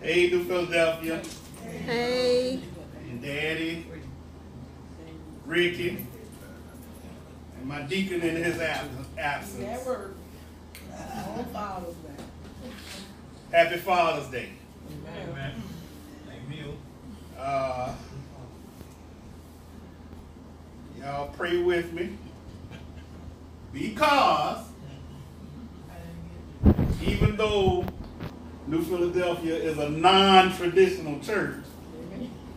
Hey, New Philadelphia. Hey. And Daddy, Ricky, and my deacon in his absence. Never. On Father's Day. Happy Father's Day. Amen. Thank you. Y'all pray with me, because even though New Philadelphia is a non-traditional church,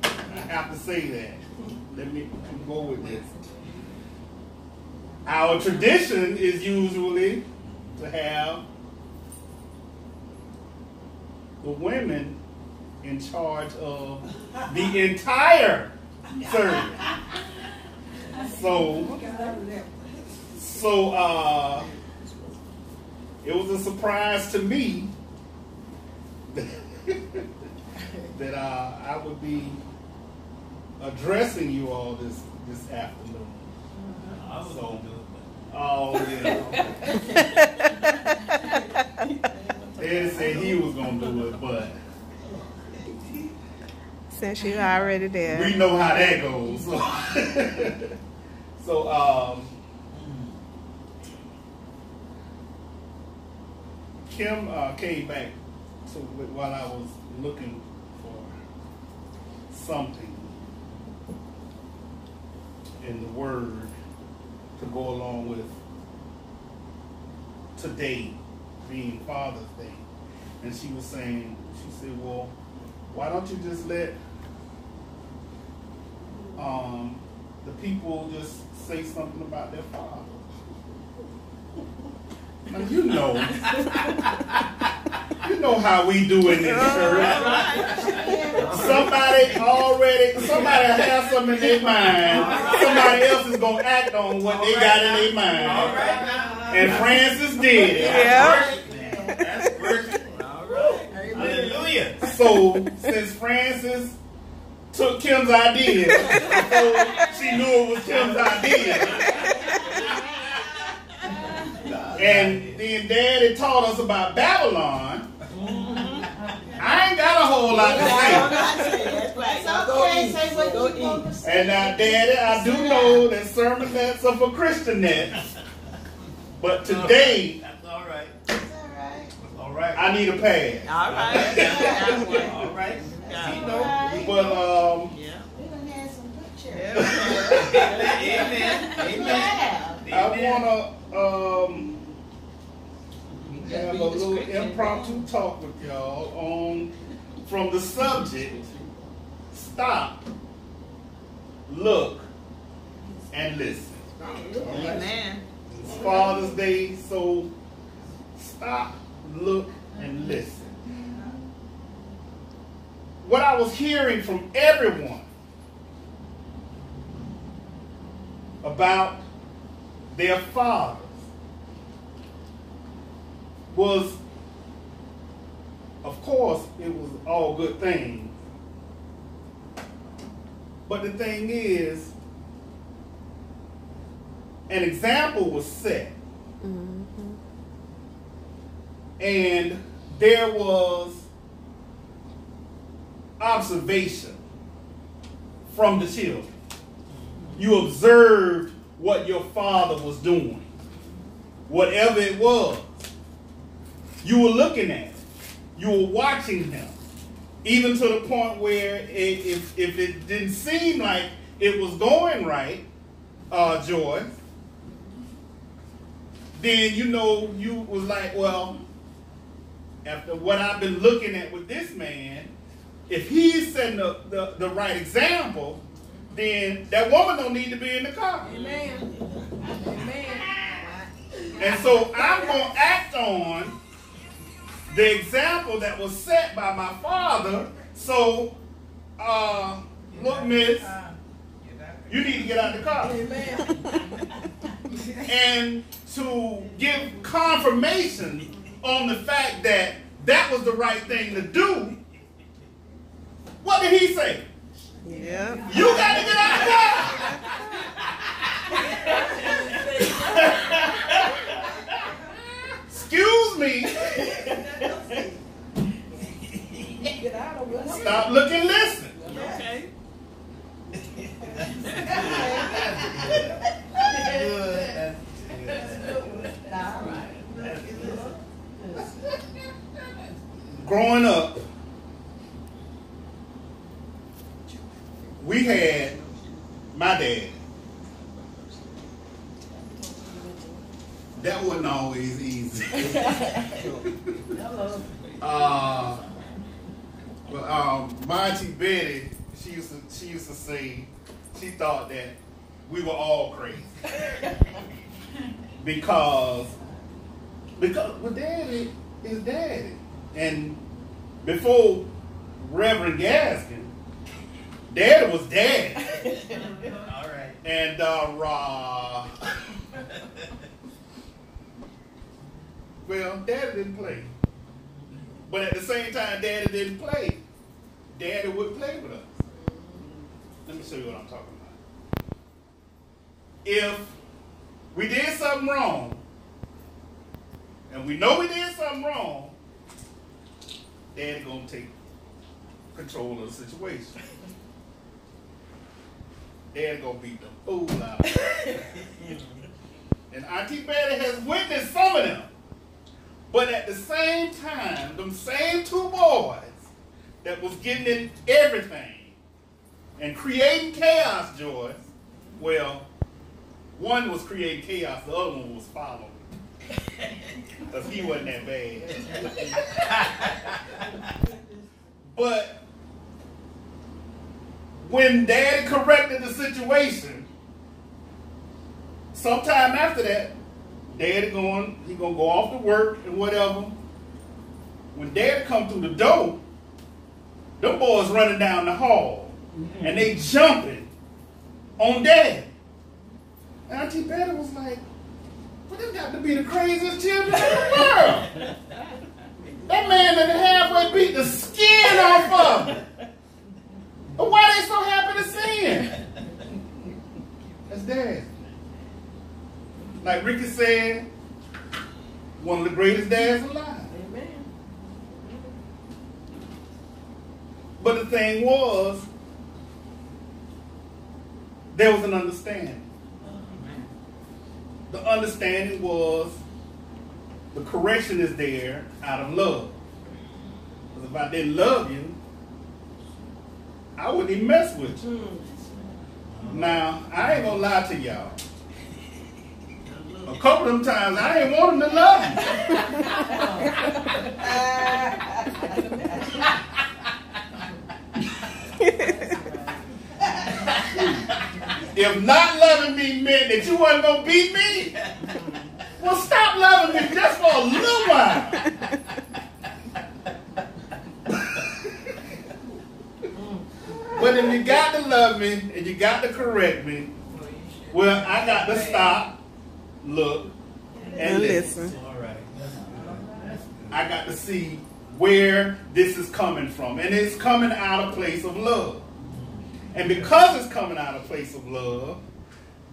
I have to say that. Let me go with this. Our tradition is usually to have the women in charge of the entire service. So it was a surprise to me that I would be addressing you all this afternoon. So, oh yeah. Daddy said he was gonna do it, but Since you already there. we know how that goes. So, Kim came back while I was looking for something in the Word to go along with today being Father's Day. And she was saying, she said, well, why don't you just let the people just say something about their father? Now, you know how we do in this church. Somebody has something in their mind. Somebody else is going to act on what they got in their mind. And Francis did it. Yeah. That's worship. All right. Hallelujah. So, since Francis took Kim's idea, before she knew it was Kim's idea, and then Daddy taught us about Babylon, I ain't got a whole lot to say. And now, Daddy, I do know that sermonettes are for Christianettes, but today, That's all right. All right. I need a pass. All right. All right. You Yeah. know, But Yeah. we done had some good church. Amen. Amen. I wanna have a little impromptu talk with y'all from the subject: stop, look, and listen. Amen. It's Father's Day, so stop, look, and listen. What I was hearing from everyone about their fathers was, of course, it was all good things. But the thing is, an example was set. Mm-hmm. And there was observation from the children. You observed what your father was doing. Whatever it was, you were looking at it. You were watching him. Even to the point where if it didn't seem like it was going right, Joy, then you was like, well, after what I've been looking at with this man, if he's setting the right example, then that woman don't need to be in the car. Amen. Amen. And so I'm going to act on the example that was set by my father. So, look, miss, you need to get out of the car. Amen. And to give confirmation on the fact that that was the right thing to do, what did he say? Yeah. You got to get out of the car. Excuse me. stop, look, and listen. Okay. Growing up, we had my dad. That wasn't always easy. My Auntie Betty, she used to say she thought that we were all crazy because well, Daddy is Daddy, and before Reverend Gaskin, Daddy was Daddy. All right. And well, Daddy didn't play. But at the same time, Daddy didn't play. Daddy would play with us. Let me show you what I'm talking about. If we did something wrong, and we know we did something wrong, Daddy gonna take control of the situation. Daddy gonna beat the fool out of us. And Auntie Betty has witnessed some of them. But at the same time, them same two boys that was getting in everything and creating chaos, Joyce, well, one was creating chaos, the other one was following. Because he wasn't that bad. But when Daddy corrected the situation, sometime after that, Daddy he gonna go off to work and whatever. When Daddy come through the door, them boys running down the hall and they jumping on Daddy. And Auntie Betty was like, "Well, this got to be the craziest children in the world. That man that halfway beat the skin off of him. But why they so happy to see him?" That's Daddy. Like Ricky said, one of the greatest dads alive. Amen. But the thing was, there was an understanding. The understanding was the correction is there out of love. Because if I didn't love you, I wouldn't even mess with you. Now, I ain't gonna lie to y'all. A couple of them times I ain't want them to love me. If not loving me meant that you wasn't going to beat me, well, stop loving me just for a little while. But if you got to love me and you got to correct me, well, I got to stop, look, and listen. All right. I got to see where this is coming from. And it's coming out of a place of love. And because it's coming out of a place of love,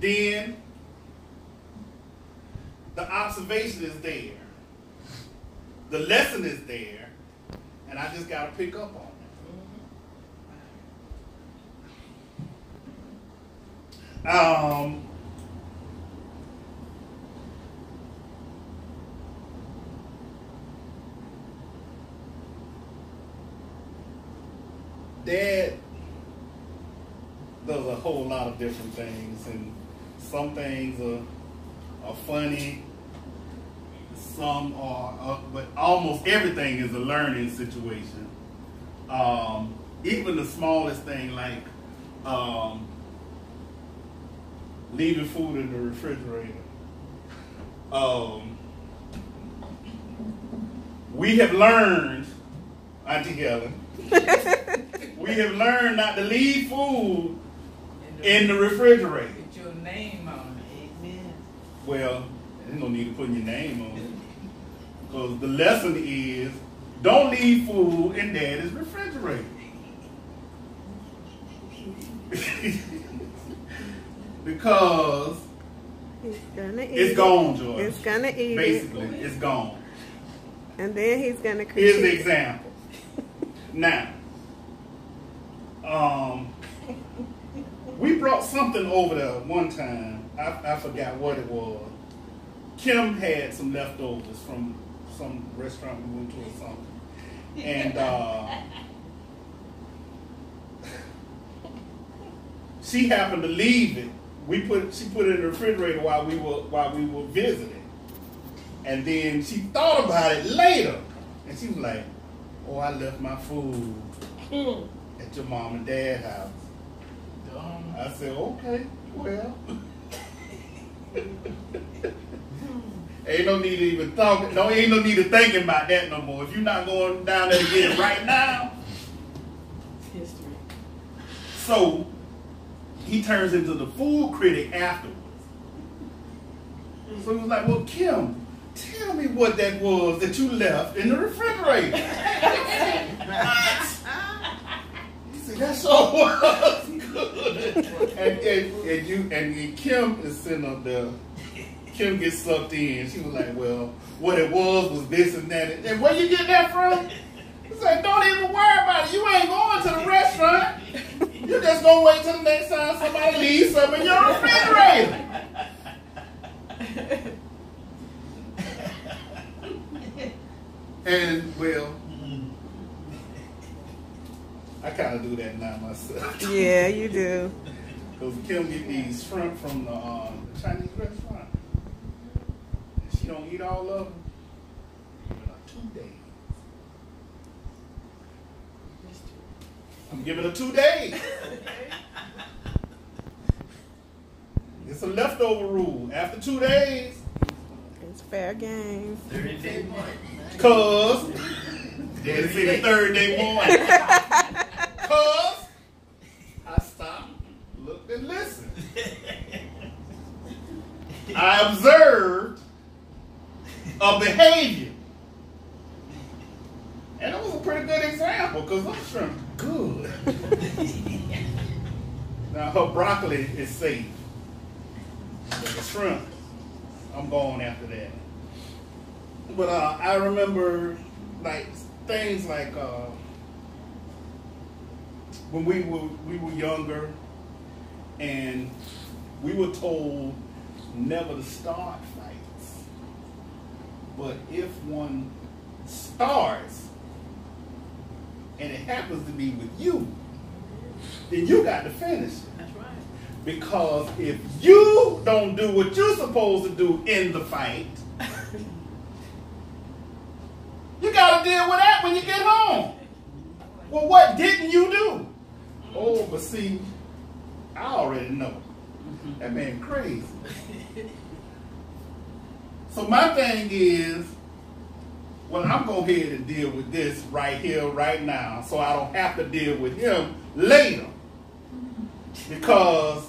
then the observation is there. The lesson is there. And I just got to pick up on it. Dad does a whole lot of different things, and some things are funny, some are, but almost everything is a learning situation. Even the smallest thing like leaving food in the refrigerator. We have learned, Auntie Helen, we have learned not to leave food in the refrigerator. Put your name on it. Amen. Well, there's no need to put your name on it. Because the lesson is, don't leave food in Daddy's refrigerator. Because He's gonna eat it's gone, George. It's gonna eat Basically, it's gone. and then he's gonna Here's the critique. example. Now, We brought something over there one time. I forgot what it was. Kim had some leftovers from some restaurant we went to or something. And she happened to leave it. She put it in the refrigerator while we were visiting. And then she thought about it later. And she was like, oh, I left my food at your mom and dad's house. I said, okay, well. Ain't no need to even talk. No, ain't no need to thinking about that no more. If you're not going down there to get it right now. It's history. So he turns into the food critic afterwards. So he was like, well, Kim, tell me what that was that you left in the refrigerator. He said, that sure was good. And Kim is sitting up there. Kim gets sucked in. She was like, well, what it was this and that. And where you get that from? He's like, don't even worry about it. You ain't going to the restaurant. You're just going to wait till the next time somebody leaves something in your refrigerator. And, well, I kind of do that now myself. Yeah, you do. Because Kim get these shrimp from the Chinese restaurant. And she don't eat all of them. Give her 2 days. I'm giving her 2 days. It's a leftover rule. After 2 days, It's fair game. 30-day mark. cuz, didn't see the third day morning. Cuz, I stopped, looked, and listened. I observed a behavior. And it was a pretty good example because those shrimp good. Now her broccoli is safe. But the shrimp, I'm going after that. But I remember like things like when we were younger and we were told never to start fights. But if one starts and it happens to be with you, then you got to finish it. That's right. Because if you don't do what you're supposed to do in the fight, you got to deal with that when you get home. Well, what didn't you do? Oh, but see, I already know. That man crazy. So my thing is, well, I'm going to go ahead and deal with this right here, right now, so I don't have to deal with him later. Because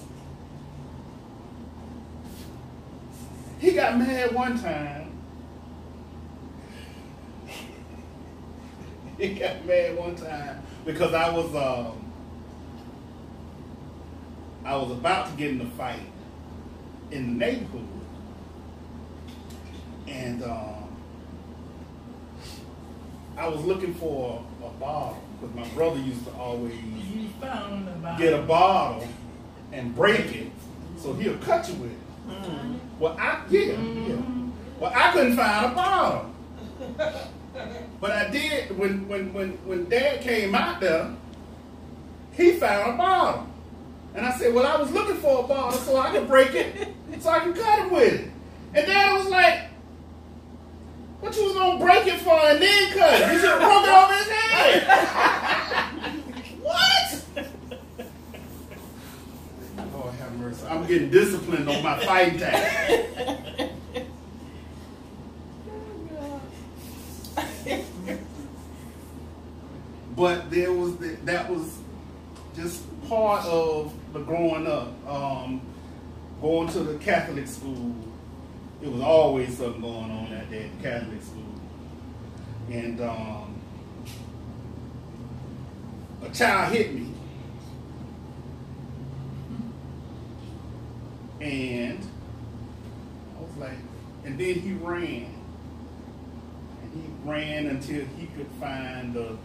he got mad one time. He got mad one time because I was about to get in a fight in the neighborhood. And I was looking for a bottle because my brother used to always get a bottle and break it so he'll cut you with it. Mm. Well, Well, I couldn't find a bottle. But I did, when Dad came out there, he found a bottle. And I said, well, I was looking for a bottle so I could break it, so I could cut him with it. And Dad was like, what you was going to break it for and then cut it? You should have broke it over his head. What? Lord have mercy. I'm getting disciplined on my fighting tactics. But that was just part of the growing up. Going to the Catholic school, it was always something going on at that Catholic school. And a child hit me. And I was like, and then he ran. And he ran until he could find the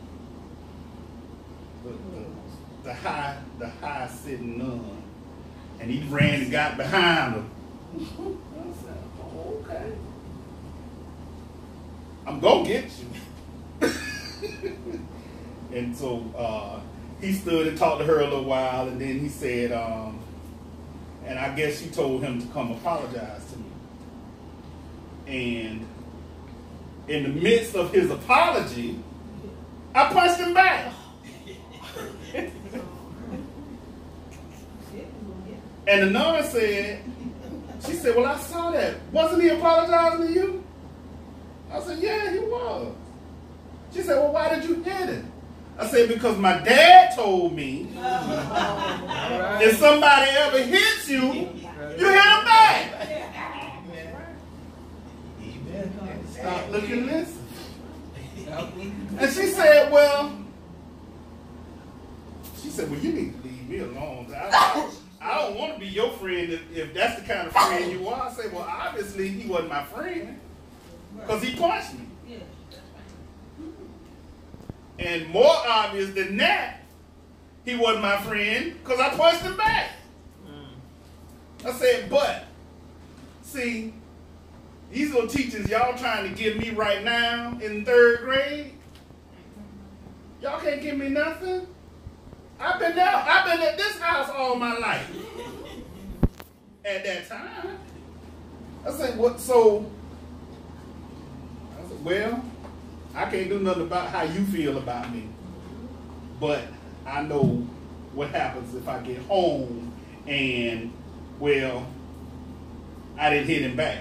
the high sitting nun, and he ran and got behind him. I said, oh, okay. I'm gonna get you. And so he stood and talked to her a little while, and then he said, and I guess she told him to come apologize to me. And in the midst of his apology, I punched him back. And the nun said, she said, well, I saw that. Wasn't he apologizing to you? I said, yeah, he was. She said, well, why did you hit him? I said, because my dad told me if somebody ever hits you, you hit them back. Stop looking and listen. And she said, well, you need to leave me alone. I don't want to be your friend if that's the kind of friend you are. I said, well, obviously he wasn't my friend because he punched me. And more obvious than that, he wasn't my friend because I punched him back. I said, but, see, these little teachers y'all trying to give me right now in 3rd grade, y'all can't give me nothing. I've been at this house all my life. At that time. I said, what, so, I said, well, I can't do nothing about how you feel about me. But I know what happens if I get home and, well, I didn't hit him back.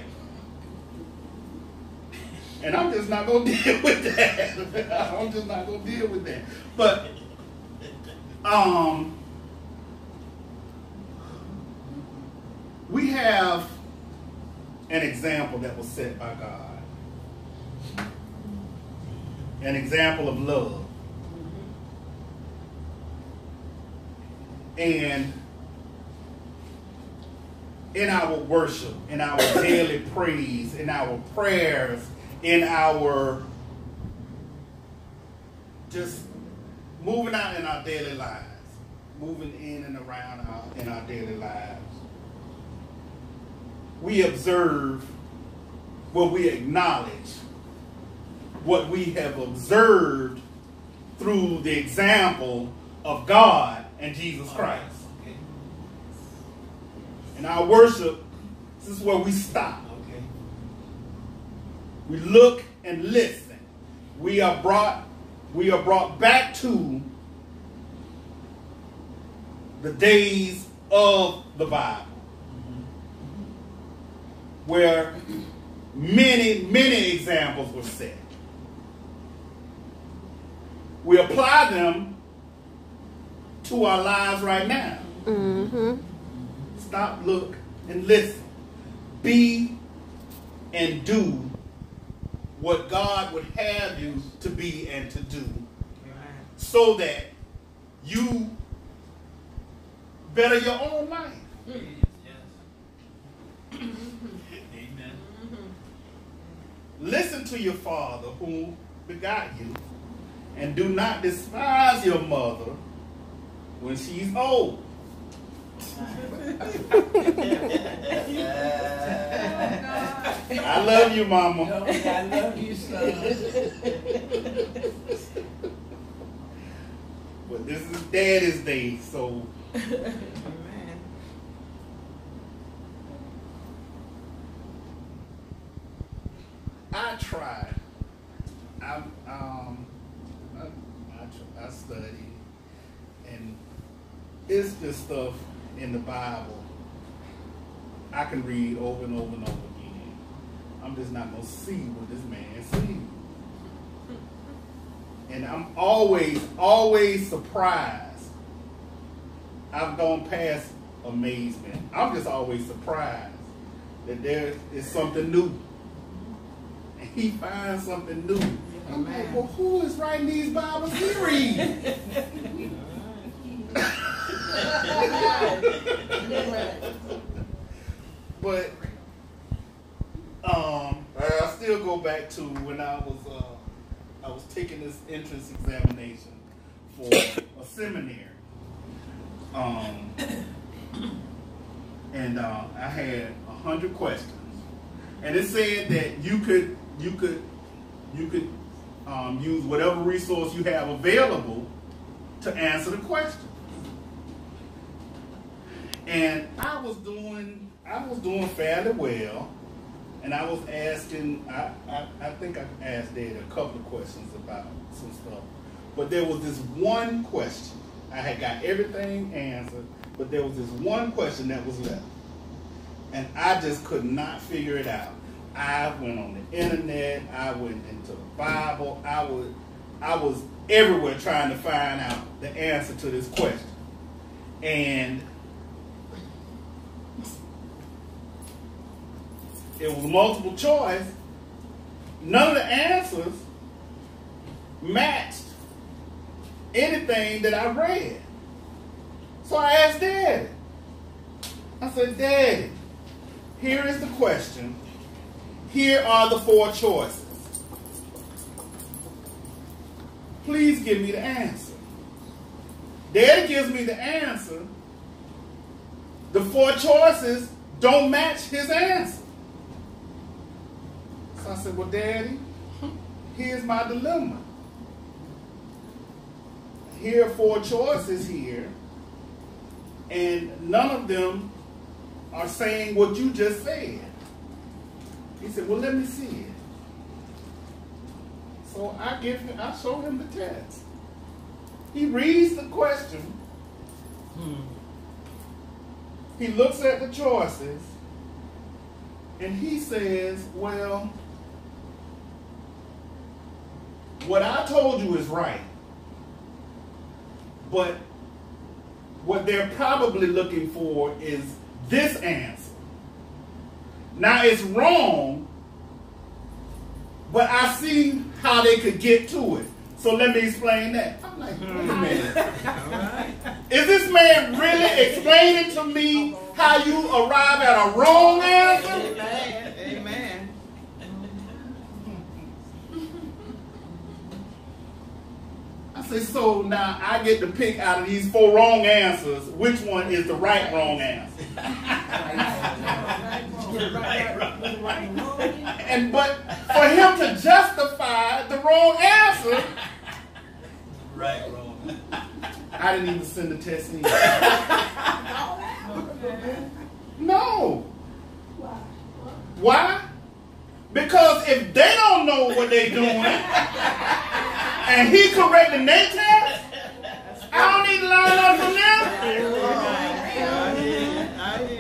And I'm just not going to deal with that. I'm just not going to deal with that. But, we have an example that was set by God. An example of love. And in our worship, in our daily praise, in our prayers, in our just moving out in our daily lives, moving in and around in our daily lives, we observe, well, we acknowledge what we have observed through the example of God and Jesus Christ. In our worship, this is where we stop. We look and listen. We are brought back to the days of the Bible, where many examples were set. We apply them to our lives right now. Stop, look, and listen. Be and do what God would have you to be and to do, so that you better your own life. Amen. Listen to your father who begot you, and do not despise your mother when she's old. I love you, Mama. I love you, son. But this is Daddy's Day, so. I tried. I studied, and it's just stuff in the Bible I can read over and over and over again. I'm just not gonna see what this man sees, and I'm always surprised. I've gone past amazement. I'm just always surprised that there is something new. And he finds something new. I'm like, well, who is writing these Bible series? But I still go back to when I was taking this entrance examination for a seminary. and I had 100 questions, and it said that you could use whatever resource you have available to answer the question. And I was doing fairly well, and I was asking. I think I asked Dad a couple of questions about some stuff, but there was this one question. I had got everything answered, but there was this one question that was left, and I just could not figure it out. I went on the internet. I went into the Bible. I was everywhere trying to find out the answer to this question, and it was multiple choice. None of the answers matched anything that I read. So I asked Daddy. I said, Daddy, here is the question. Here are the 4 choices. Please give me the answer. Daddy gives me the answer. The 4 choices don't match his answer. So I said, well, Daddy, here's my dilemma. Here are 4 choices here, and none of them are saying what you just said. He said, well, let me see it. So I show him the text. He reads the question. He looks at the choices, and he says, well, what I told you is right. But what they're probably looking for is this answer. Now it's wrong, but I see how they could get to it. So let me explain that. I'm like, wait a minute. Is this man really explaining to me how you arrive at a wrong answer? Amen. Amen. I say, so now I get to pick out of these 4 wrong answers, which one is the right wrong answer? And but for him to justify the wrong answer, Right, wrong. I didn't even send the test in. No. Why? Because if they don't know what they're doing, and he correcting their test, I don't need to learn nothing from them.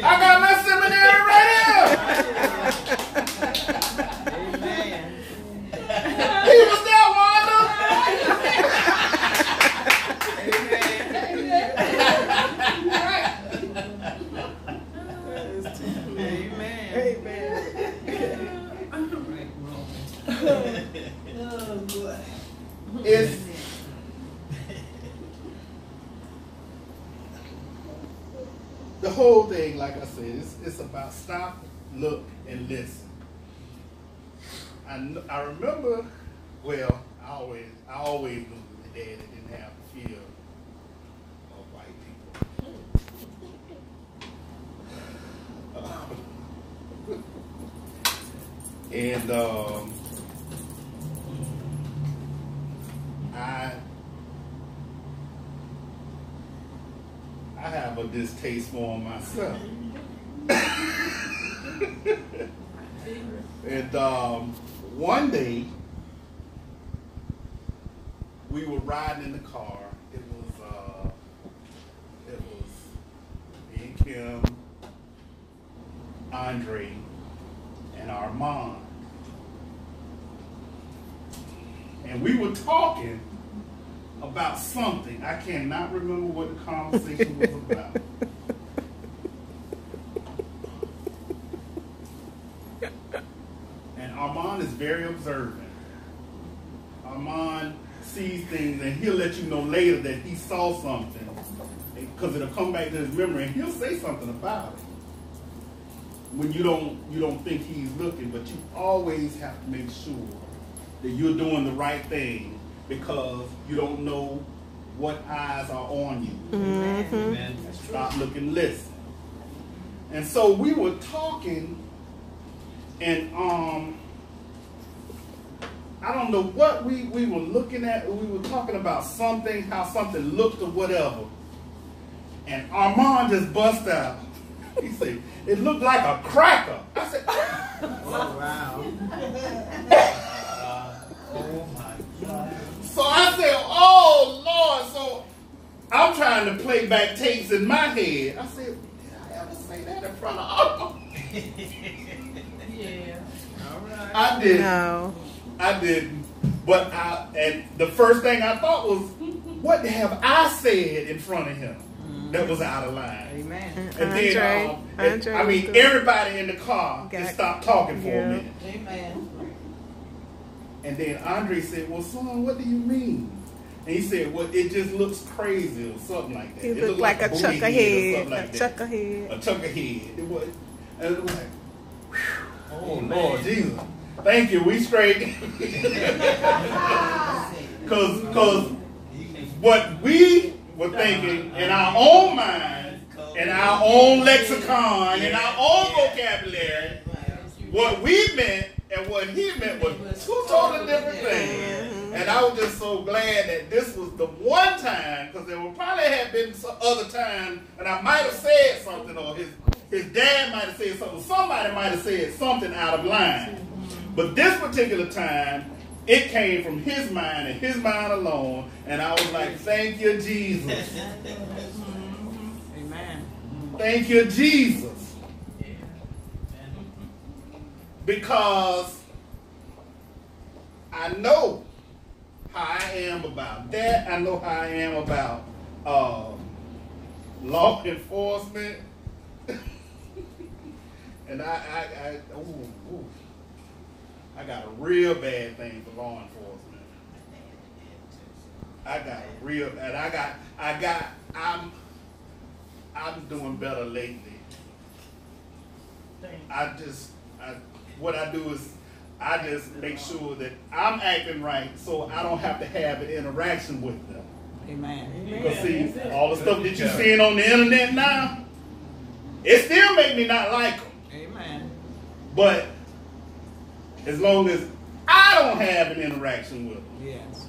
I got my seminary right here. Amen. He was there, Wanda. Amen. Oh, boy. It's the whole thing, like I said, it's about stop, look, and listen. I remember, well, I always knew that Daddy didn't have the fear of white people. And I have a distaste for him myself. And one day we were riding in the car. It was me and Kim, Andre, and Armand. And we were talking about something. I cannot remember what the conversation was about. And Armand is very observant. Armand sees things and he'll let you know later that he saw something, because it'll come back to his memory and he'll say something about it. When you don't think he's looking, but you always have to make sure that you're doing the right thing, because you don't know what eyes are on you. Mm-hmm. Amen. Stop looking, listen. And so we were talking, and I don't know what we were looking at. We were talking about something, how something looked or whatever. And Armand just bust out. He said, it looked like a cracker. I said, Oh, wow. Oh my God. so I said, oh Lord. So I'm trying to play back tapes in my head. I said, did I ever say that in front of Armand? Yeah. All right. I didn't. No. I didn't. But and the first thing I thought was, what have I said in front of him that was out of line? Amen. And then, Andre I mean, was good. everybody in the car just stopped talking for a Yeah. minute. Amen. And then Andre said, well, son, what do you mean? And he said, well, it just looks crazy or something like that. He It looked like a booty chucker or head. something like A that. chucker head. A chucker head. It was, and it was like, whew, oh, Amen. Lord Jesus. Thank you, we straight. Because what we were thinking in our own mind, in our own lexicon, in our own vocabulary, what we meant and what he meant was two totally different things. And I was just so glad that this was the one time, because there would probably have been some other times, and I might have said something, or his dad might have said something, somebody might have said something out of line. But this particular time, it came from his mind and his mind alone, and I was like, thank you, Jesus. Amen. Thank you, Jesus. Because I know how I am about that. I know how I am about law enforcement. And I got a real bad thing for law enforcement. I got a real, and I'm doing better lately. What I do is I just make sure that I'm acting right, so I don't have to have an interaction with them. Amen. Because see, all the stuff that you're seeing on the internet now, it still make me not like them. Amen. But as long as I don't have an interaction with them. Yes.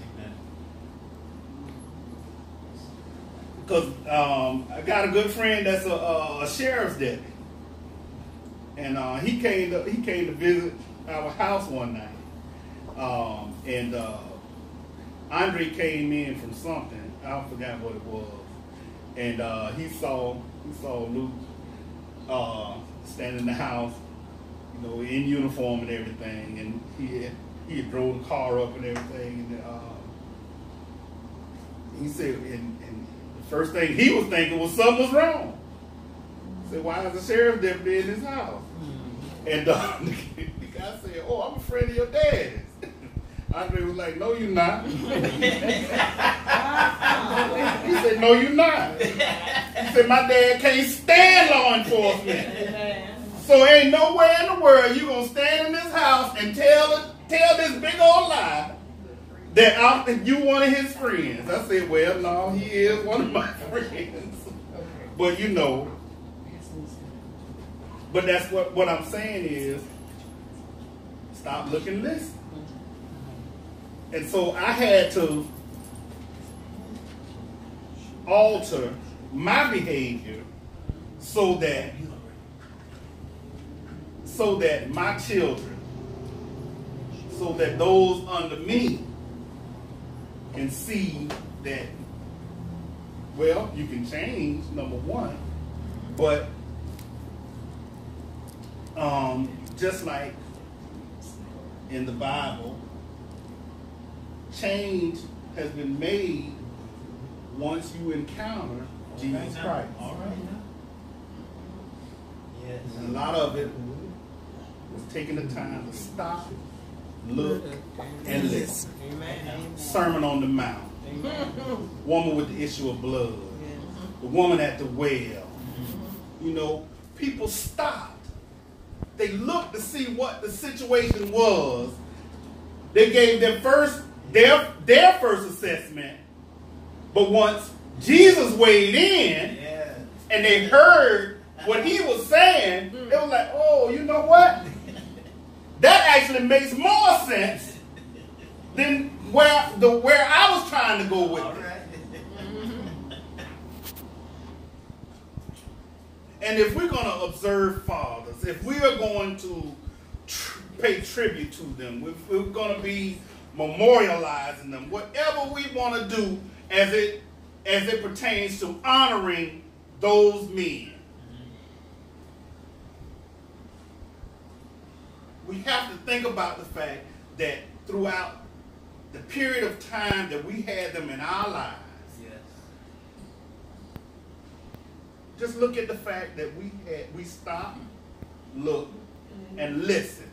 Because I got a good friend that's a sheriff's deputy. And he came to visit our house one night. And Andre came in from something. I forgot what it was. And he saw Luke standing in the house, you know, in uniform and everything, and he had drove the car up and everything, and he said, and the first thing he was thinking was something was wrong. He said, why is the sheriff deputy in his house? And the guy said, oh, I'm a friend of your dad's. Andre was like, no, you're not. He said, no, you're not. He said, my dad can't stand law enforcement. So ain't nowhere in the world you gonna stand in this house and tell this big old lie that you one of his friends. I said, well, no, he is one of my friends. But you know, but that's what I'm saying is, stop looking, listen. And so I had to alter my behavior so that my children, so that those under me can see that, well, you can change, number one, but just like in the Bible, change has been made once you encounter Jesus Christ. All right now. Yes. And a lot of it was taking the time to stop, look, and listen. Amen. Sermon on the Mount. Woman with the issue of blood. The woman at the well. You know, people stopped. They looked to see what the situation was. They gave their first assessment, But once Jesus weighed in and they heard what he was saying, it was like, oh, you know what? That actually makes more sense than where I was trying to go with it. And if we're going to observe fathers, if we are going to pay tribute to them, if we're going to be memorializing them, whatever we want to do as it pertains to honoring those men, we have to think about the fact that throughout the period of time that we had them in our lives, just look at the fact that we stopped, looked, and listened.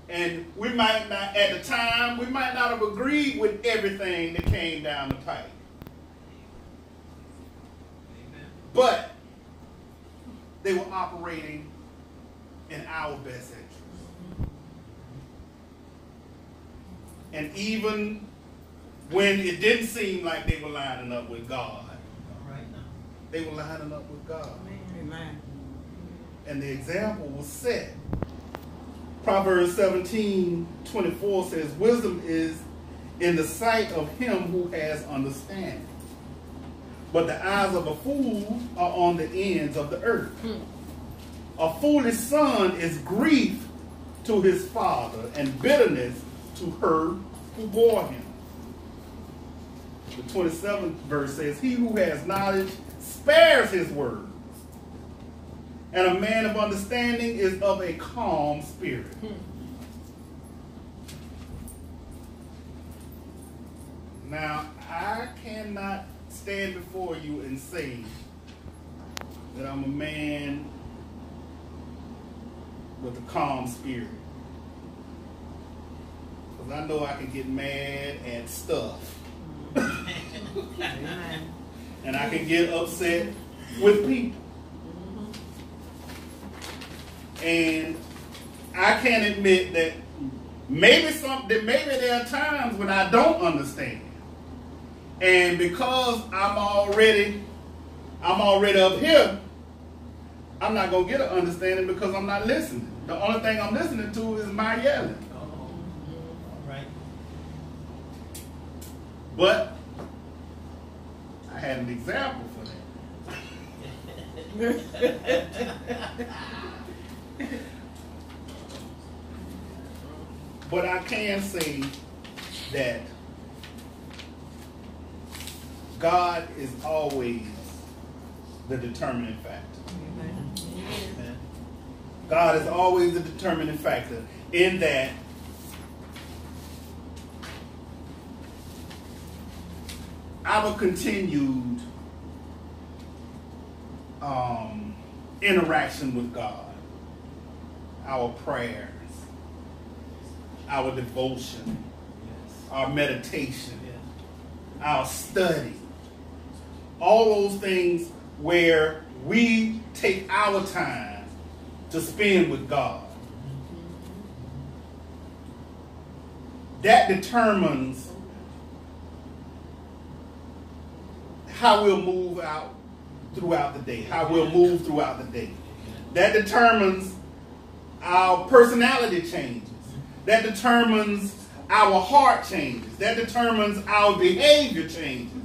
And we might not, at the time, we might not have agreed with everything that came down the pipe. But they were operating in our best interest. And even when it didn't seem like they were lining up with God, they were lining up with God. Amen. And the example was set. Proverbs 17:24 says, wisdom is in the sight of him who has understanding, but the eyes of a fool are on the ends of the earth. A foolish son is grief to his father, and bitterness to her who bore him. The 27th verse says, he who has knowledge spares his words, and a man of understanding is of a calm spirit. Now, I cannot stand before you and say that I'm a man with a calm spirit, because I know I can get mad at stuff. And I can get upset with people. And I can admit that maybe there are times when I don't understand. And because I'm already up here, I'm not going to get an understanding because I'm not listening. The only thing I'm listening to is my yelling. All right. But I had an example for that. But I can say that God is always the determining factor. Amen. God is always the determining factor in that our continued interaction with God, our prayers, our devotion, our meditation, our study, all those things where we take our time to spend with God, that determines how we'll move out throughout the day, how we'll move throughout the day. That determines our personality changes. That determines our heart changes. That determines our behavior changes.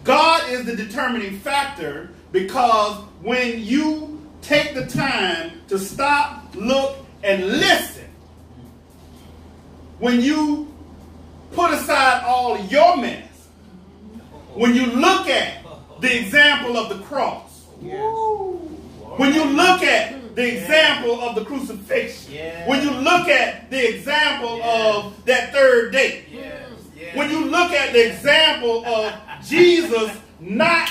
God is the determining factor, because when you take the time to stop, look, and listen, when you put aside all of your mess, when you look at the example of the cross, when you look at the example of the crucifixion, when you look at the example of that third day, when you look at the example of Jesus not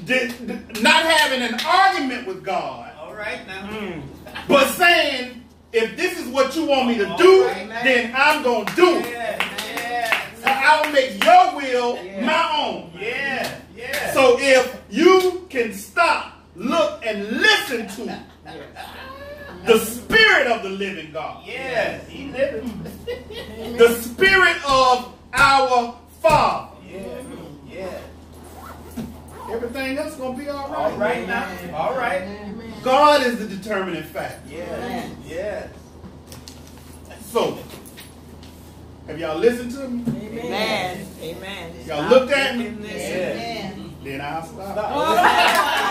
having an argument with God, All right now. but saying, if this is what you want me to do, then I'm going to do it. I'll make your will my own. So if you can stop, look, and listen to the Spirit of the living God, He living. the Spirit of our Father, Everything else is going to be all right. All right now. All right. Amen. God is the determining factor. Yes. Yes. So, have y'all listened to me? Amen. Amen. Y'all looked at me? Listen. Yes. Then I'll stop. Stop.